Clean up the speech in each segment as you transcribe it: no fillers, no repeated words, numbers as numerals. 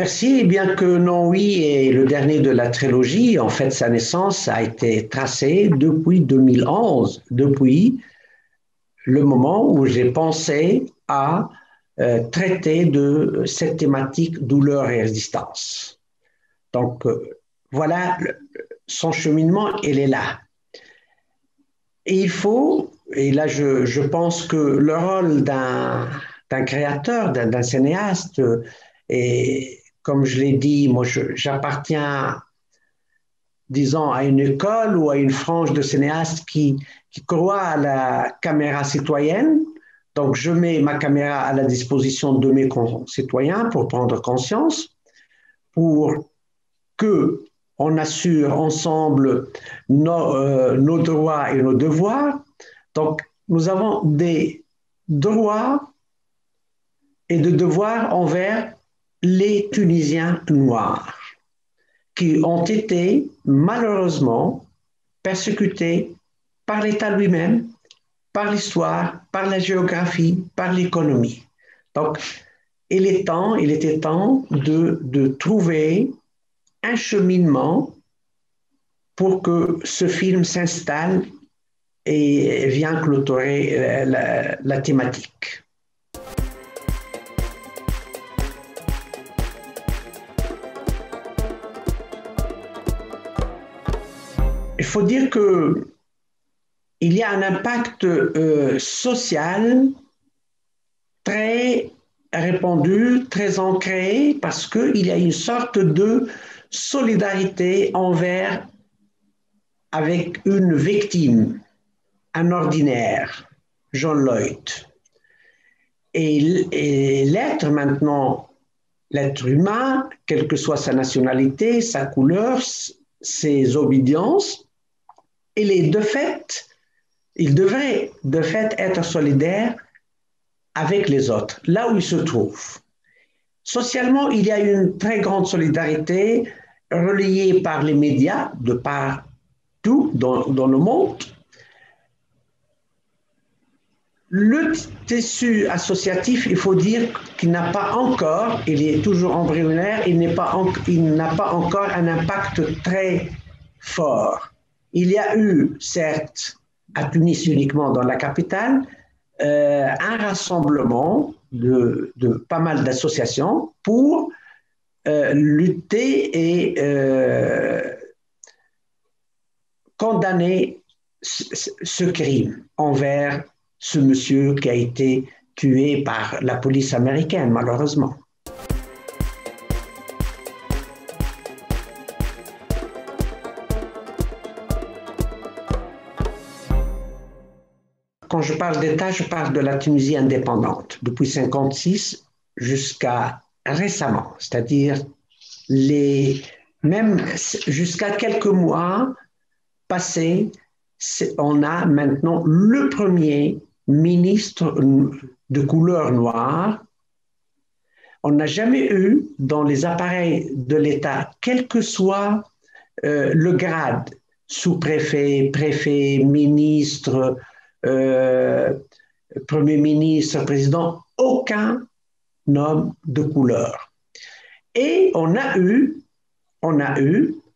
Merci. Bien que Non Oui est le dernier de la trilogie, en fait, sa naissance a été tracée depuis 2011, depuis le moment où j'ai pensé à traiter de cette thématique douleur et résistance. Donc, voilà son cheminement, il est là. Et il faut, et là je pense que le rôle d'un créateur, d'un cinéaste, et comme je l'ai dit, moi j'appartiens, disons, à une école ou à une frange de cinéastes qui croit à la caméra citoyenne. Donc je mets ma caméra à la disposition de mes concitoyens pour prendre conscience, pour que on assure ensemble nos droits et nos devoirs. Donc, nous avons des droits et des devoirs envers les Tunisiens noirs qui ont été malheureusement persécutés par l'État lui-même, par l'histoire, par la géographie, par l'économie. Donc, il était temps de trouver un cheminement pour que ce film s'installe et vient clôturer la thématique. Il faut dire que il y a un impact social très répandu, très ancré, parce qu'il y a une sorte de solidarité envers avec une victime, un ordinaire, John Lloyd. Et l'être maintenant, l'être humain, quelle que soit sa nationalité, sa couleur, ses obédiences, il est de fait, il devrait de fait être solidaire avec les autres, là où il se trouve. Socialement, il y a une très grande solidarité relayée par les médias de partout dans le monde. Le tissu associatif, il faut dire qu'il n'a pas encore, il est toujours embryonnaire, il n'a pas encore un impact très fort. Il y a eu, certes, à Tunis uniquement dans la capitale, un rassemblement de pas mal d'associations pour lutter et condamner ce crime envers ce monsieur qui a été tué par la police américaine, malheureusement. Quand je parle d'État, je parle de la Tunisie indépendante, depuis 1956 jusqu'à récemment, c'est-à-dire même jusqu'à quelques mois passés, on a maintenant le premier ministre de couleur noire. On n'a jamais eu dans les appareils de l'État, quel que soit le grade, sous-préfet, préfet, ministre, premier ministre, président, aucun homme de couleur. Et on a eu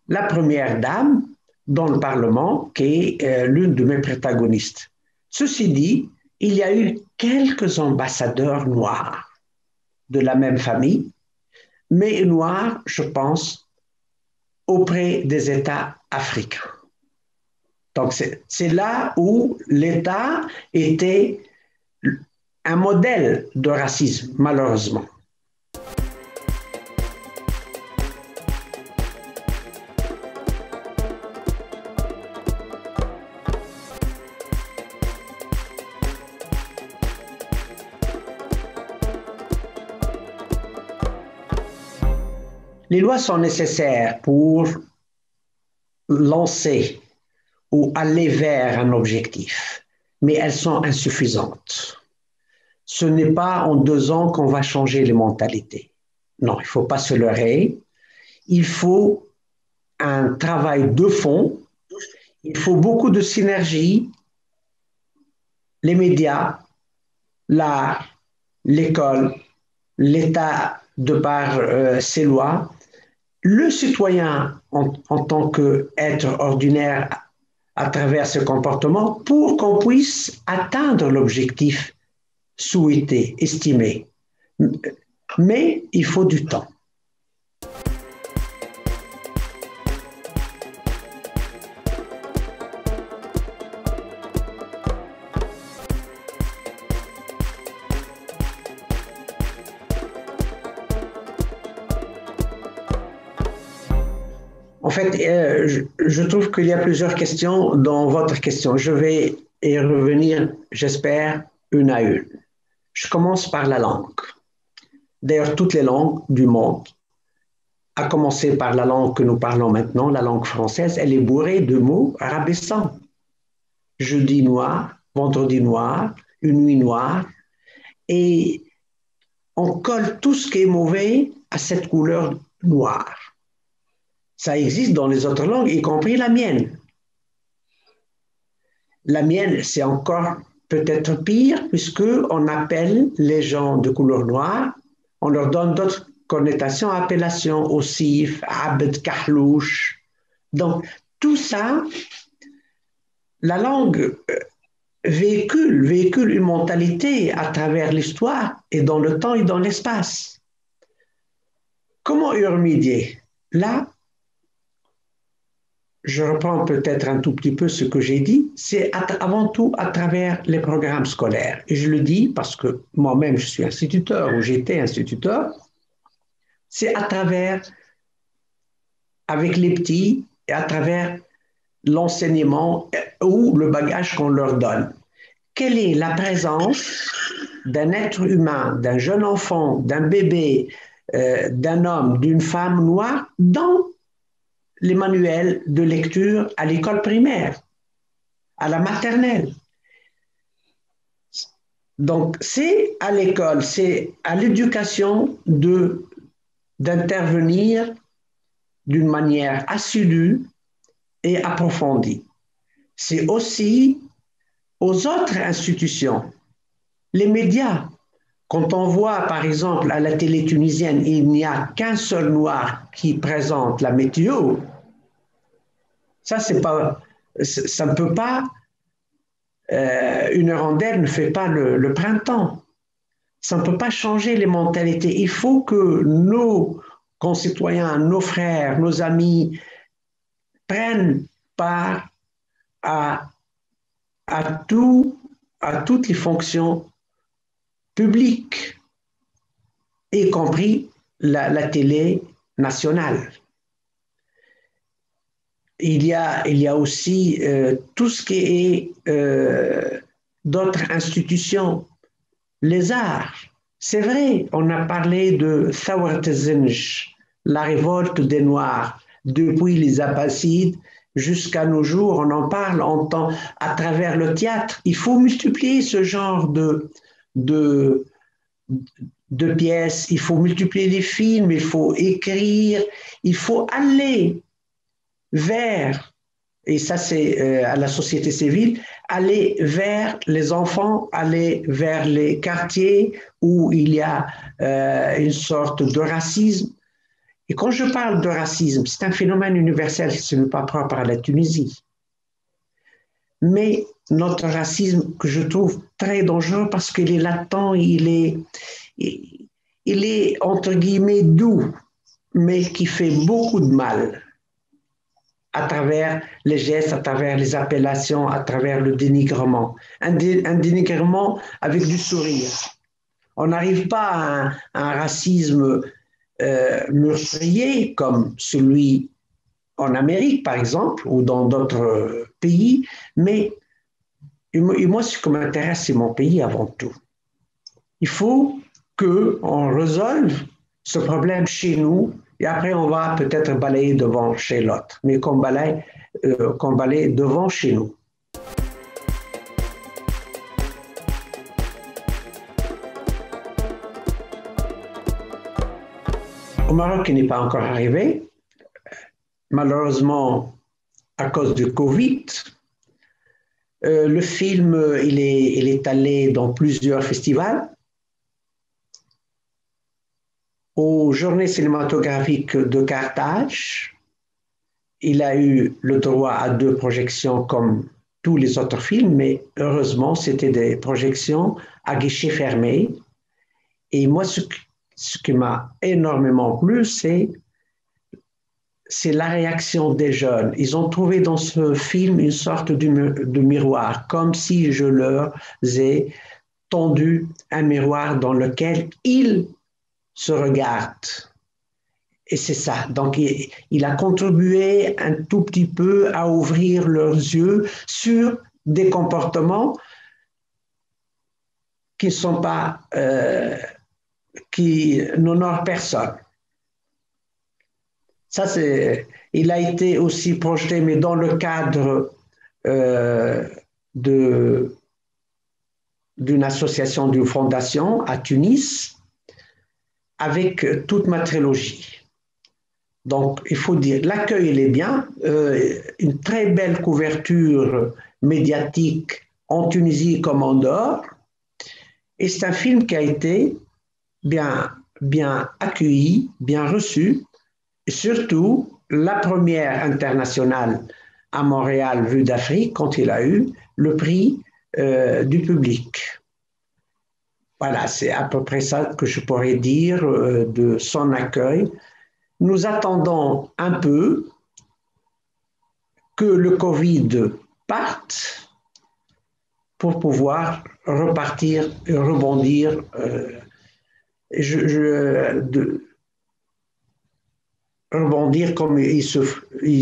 la première dame dans le Parlement, qui est l'une de mes protagonistes. Ceci dit, il y a eu quelques ambassadeurs noirs de la même famille, mais noirs, je pense, auprès des États africains. Donc, c'est là où l'État était un modèle de racisme, malheureusement. Les lois sont nécessaires pour lancer ou aller vers un objectif, mais elles sont insuffisantes. Ce n'est pas en 2 ans qu'on va changer les mentalités. Non, il ne faut pas se leurrer. Il faut un travail de fond. Il faut beaucoup de synergie. Les médias, l'art, l'école, l'État de par ses lois, le citoyen en tant qu'être ordinaire à travers ce comportement pour qu'on puisse atteindre l'objectif souhaité, estimé. Mais il faut du temps. En fait, je trouve qu'il y a plusieurs questions dans votre question. Je vais y revenir, j'espère, une à une. Je commence par la langue. D'ailleurs, toutes les langues du monde, à commencer par la langue que nous parlons maintenant, la langue française, elle est bourrée de mots rabaissants. Jeudi noir, vendredi noir, une nuit noire. Et on colle tout ce qui est mauvais à cette couleur noire. Ça existe dans les autres langues, y compris la mienne. La mienne, c'est encore peut-être pire, puisqu'on appelle les gens de couleur noire, on leur donne d'autres connotations, appellations, Ossif, Abd, Kahlouche. Donc, tout ça, la langue véhicule une mentalité à travers l'histoire et dans le temps et dans l'espace. Comment y remédier? Là, je reprends peut-être un tout petit peu ce que j'ai dit, c'est avant tout à travers les programmes scolaires. Et je le dis parce que moi-même, je suis instituteur ou j'étais instituteur, c'est à travers, avec les petits, et à travers l'enseignement ou le bagage qu'on leur donne. Quelle est la présence d'un être humain, d'un jeune enfant, d'un bébé, d'un homme, d'une femme noire dans les manuels de lecture à l'école primaire, à la maternelle. Donc, c'est à l'école, c'est à l'éducation d'intervenir d'une manière assidue et approfondie. C'est aussi aux autres institutions, les médias. Quand on voit, par exemple, à la télé tunisienne, il n'y a qu'un seul noir qui présente la météo, ça ne peut pas, une hirondelle ne fait pas le printemps. Ça ne peut pas changer les mentalités. Il faut que nos concitoyens, nos frères, nos amis prennent part à toutes les fonctions publiques, y compris la télé nationale. Il y a aussi tout ce qui est d'autres institutions, les arts. C'est vrai, on a parlé de Thawrat al-Zinj, la révolte des Noirs, depuis les Abbassides jusqu'à nos jours, on en parle à travers le théâtre. Il faut multiplier ce genre de pièces, il faut multiplier les films, il faut écrire, il faut aller vers, et ça c'est à la société civile, aller vers les enfants, aller vers les quartiers où il y a une sorte de racisme. Et quand je parle de racisme, c'est un phénomène universel, ce n'est pas propre à la Tunisie. Mais notre racisme, que je trouve très dangereux parce qu'il est latent, il est entre guillemets doux, mais qui fait beaucoup de mal à travers les gestes, à travers les appellations, à travers le dénigrement. Un dénigrement avec du sourire. On n'arrive pas à un racisme meurtrier comme celui en Amérique, par exemple, ou dans d'autres pays, mais moi, ce qui m'intéresse, c'est mon pays avant tout. Il faut qu'on résolve ce problème chez nous et après, on va peut-être balayer devant chez l'autre, mais qu'on balaye devant chez nous. Au Maroc, il n'est pas encore arrivé. Malheureusement, à cause du Covid, le film, il est allé dans plusieurs festivals. aux Journées cinématographiques de Carthage. Il a eu le droit à 2 projections comme tous les autres films, mais heureusement, c'était des projections à guichet fermé. Et moi, ce qui m'a énormément plu, c'est la réaction des jeunes. Ils ont trouvé dans ce film une sorte de miroir, comme si je leur ai tendu un miroir dans lequel ils se regardent. Et c'est ça. Donc, il a contribué un tout petit peu à ouvrir leurs yeux sur des comportements qui ne sont pas, qui n'honorent personne. Ça, il a été aussi projeté, mais dans le cadre euh, de, d'une association, d'une fondation à Tunis, avec toute ma trilogie. Donc, il faut dire, l'accueil, il est bien, une très belle couverture médiatique en Tunisie comme en dehors, et c'est un film qui a été bien accueilli, bien reçu, et surtout la première internationale à Montréal vue d'Afrique quand il a eu le prix du public. Voilà, c'est à peu près ça que je pourrais dire de son accueil. Nous attendons un peu que le Covid parte pour pouvoir repartir et rebondir rebondir comme il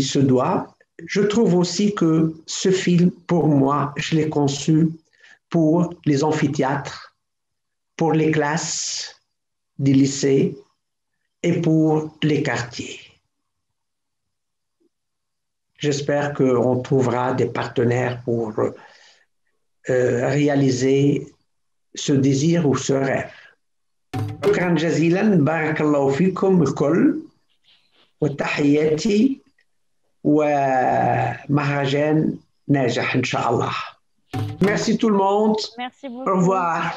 se doit. Je trouve aussi que ce film, pour moi, je l'ai conçu pour les amphithéâtres, pour les classes des lycées et pour les quartiers. J'espère qu'on trouvera des partenaires pour réaliser ce désir ou ce rêve. شكرا جزيلا بارك الله فيكم الكل وتحياتي ومهرجان ناجح إن شاء الله. Merci tout le monde. Merci beaucoup. Au revoir.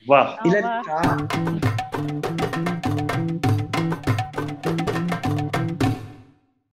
Au revoir. Au revoir.